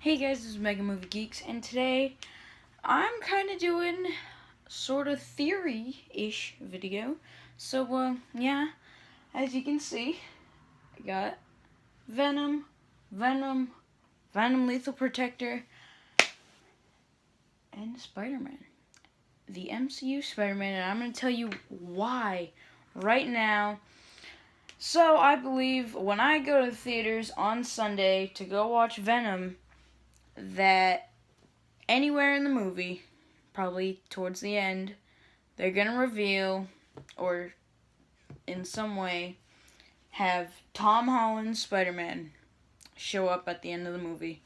Hey guys, this is Mega Movie Geeks, and today I'm kind of doing sort of theory-ish video. So, yeah, as you can see, I got Venom Lethal Protector, and Spider-Man. The MCU Spider-Man, and I'm going to tell you why right now. So, I believe when I go to the theaters on Sunday to go watch Venom, that anywhere in the movie, probably towards the end, they're going to reveal, or in some way, have Tom Holland's Spider-Man show up at the end of the movie.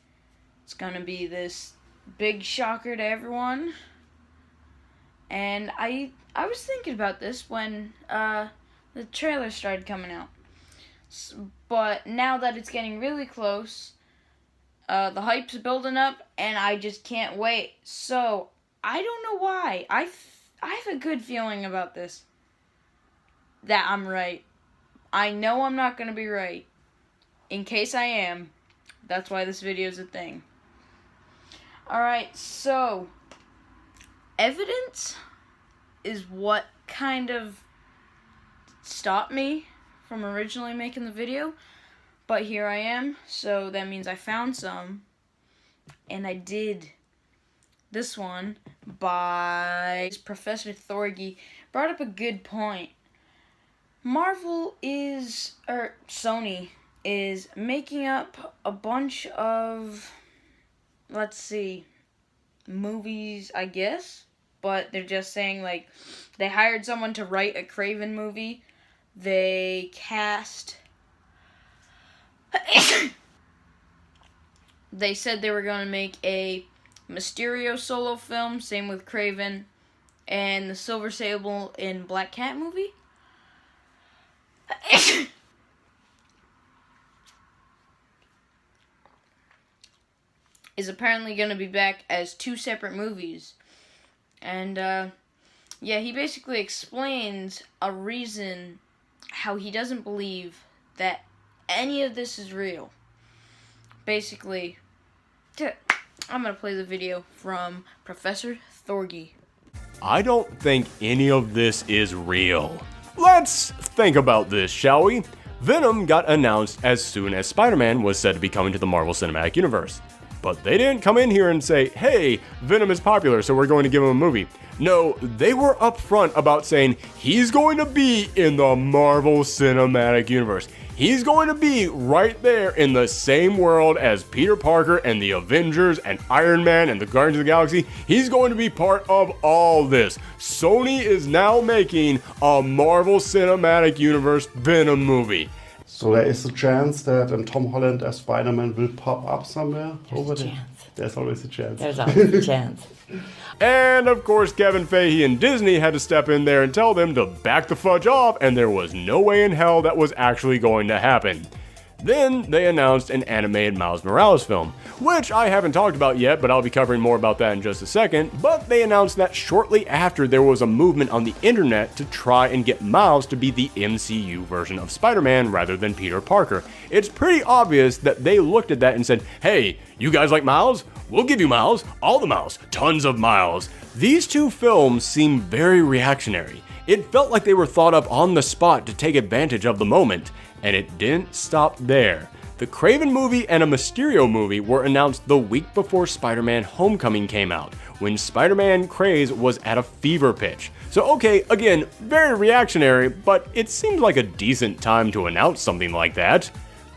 It's going to be this big shocker to everyone. And I was thinking about this when the trailer started coming out. But now that it's getting really close, the hype's building up, and I just can't wait. So, I don't know why. I have a good feeling about this. That I'm right. I know I'm not going to be right. In case I am, that's why this video is a thing. Alright, so, evidence is what kind of stopped me from originally making the video. But here I am, so that means I found some, and I did this one by Professor Thorgi. Brought up a good point. Sony is making up a bunch of, let's see, movies, I guess, but they're just saying, like, they hired someone to write a Craven movie, they cast... They said they were going to make a Mysterio solo film, same with Craven, and the Silver Sable in Black Cat movie. Is apparently going to be back as two separate movies. And, yeah, he basically explains a reason how he doesn't believe that any of this is real. Basically, I'm going to play the video from Professor Thorgi. I don't think any of this is real. Let's think about this, shall we? Venom got announced as soon as Spider-Man was said to be coming to the Marvel Cinematic Universe. But they didn't come in here and say, hey, Venom is popular, so we're going to give him a movie. No, they were upfront about saying he's going to be in the Marvel Cinematic Universe. He's going to be right there in the same world as Peter Parker and the Avengers and Iron Man and the Guardians of the Galaxy. He's going to be part of all this. Sony is now making a Marvel Cinematic Universe Venom movie. So there is a chance that Tom Holland as Spider-Man will pop up somewhere over there? There's always a chance. There's always a chance. And of course, Kevin Feige and Disney had to step in there and tell them to back the fudge off, and there was no way in hell that was actually going to happen. Then they announced an animated Miles Morales film, which I haven't talked about yet, but I'll be covering more about that in just a second. But they announced that shortly after there was a movement on the internet to try and get Miles to be the MCU version of Spider-Man rather than Peter Parker. It's pretty obvious that they looked at that and said, hey, you guys like Miles? We'll give you Miles, all the Miles, tons of Miles. These two films seem very reactionary. It felt like they were thought up on the spot to take advantage of the moment. And it didn't stop there. The Craven movie and a Mysterio movie were announced the week before Spider-Man Homecoming came out, when Spider-Man craze was at a fever pitch. So okay, again, very reactionary, but it seemed like a decent time to announce something like that.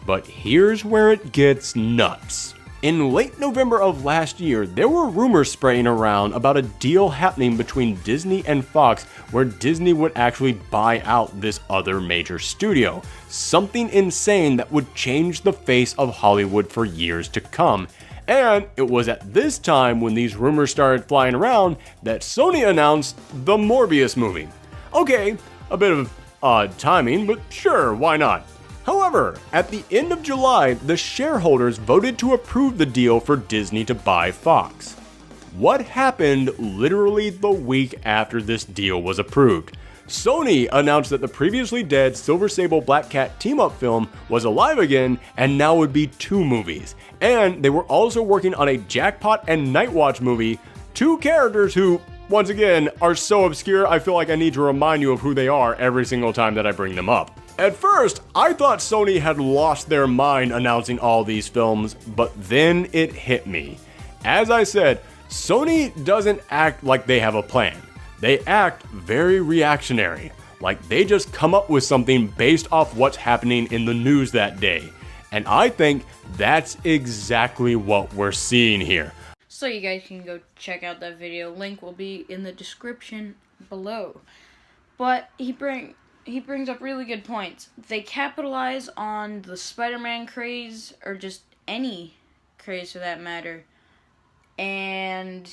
But here's where it gets nuts. In late November of last year, there were rumors spreading around about a deal happening between Disney and Fox where Disney would actually buy out this other major studio. Something insane that would change the face of Hollywood for years to come. And it was at this time when these rumors started flying around that Sony announced the Morbius movie. Okay, a bit of odd timing, but sure, why not? However, at the end of July, the shareholders voted to approve the deal for Disney to buy Fox. What happened literally the week after this deal was approved? Sony announced that the previously dead Silver Sable Black Cat team-up film was alive again and now would be 2 movies. And they were also working on a Jackpot and Nightwatch movie, 2 characters who, once again, are so obscure I feel like I need to remind you of who they are every single time that I bring them up. At first, I thought Sony had lost their mind announcing all these films, but then it hit me. As I said, Sony doesn't act like they have a plan. They act very reactionary, like they just come up with something based off what's happening in the news that day. And I think that's exactly what we're seeing here. So you guys can go check out that video. Link will be in the description below. But he brings up really good points. They capitalize on the Spider-Man craze, or just any craze for that matter. And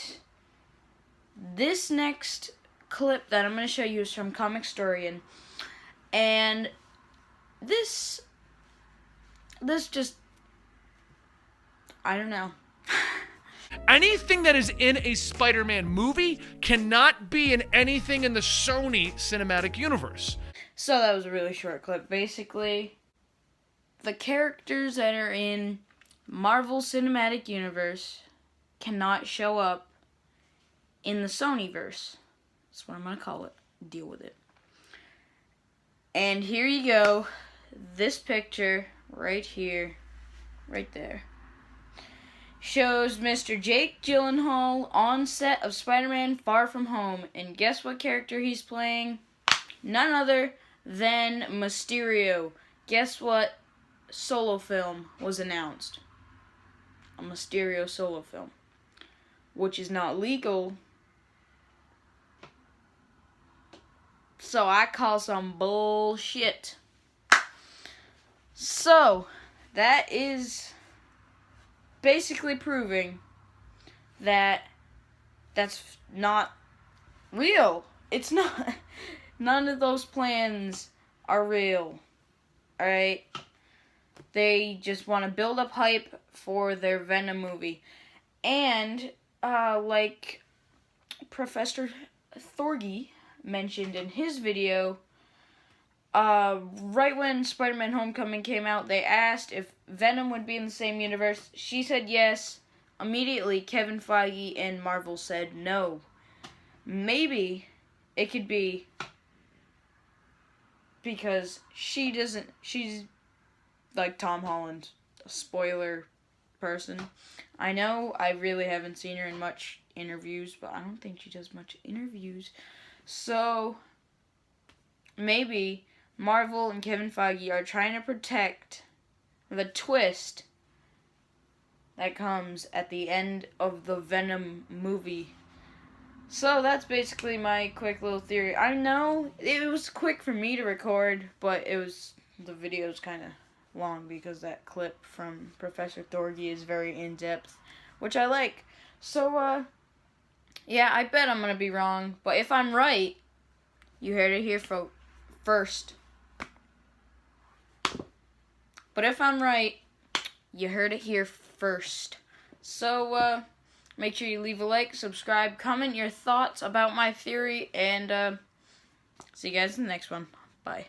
this next clip that I'm going to show you is from Comicstorian. And this just, I don't know. Anything that is in a Spider-Man movie cannot be in anything in the Sony cinematic universe. So that was a really short clip. Basically, the characters that are in Marvel Cinematic Universe cannot show up in the Sonyverse. That's what I'm going to call it. Deal with it. And here you go. This picture right here, right there, shows Mr. Jake Gyllenhaal on set of Spider-Man Far From Home. And guess what character he's playing? None other than Mysterio. Guess what solo film was announced? A Mysterio solo film. Which is not legal. So I call some bullshit. So, that is basically proving that that's not real. It's not. None of those plans are real. Alright? They just want to build up hype for their Venom movie. And, like Professor Thorgi mentioned in his video, right when Spider-Man Homecoming came out, they asked if Venom would be in the same universe. She said yes. Immediately, Kevin Feige and Marvel said no. Maybe it could be because she's like Tom Holland, a spoiler person. I know I really haven't seen her in much interviews, but I don't think she does much interviews. So, maybe Marvel and Kevin Feige are trying to protect the twist that comes at the end of the Venom movie. So, that's basically my quick little theory. I know it was quick for me to record, but the video's kind of long because that clip from Professor Thorgi is very in-depth, which I like. So, yeah, I bet I'm going to be wrong. But if I'm right, you heard it here first. But if I'm right, you heard it here first. So, make sure you leave a like, subscribe, comment your thoughts about my theory, and see you guys in the next one. Bye.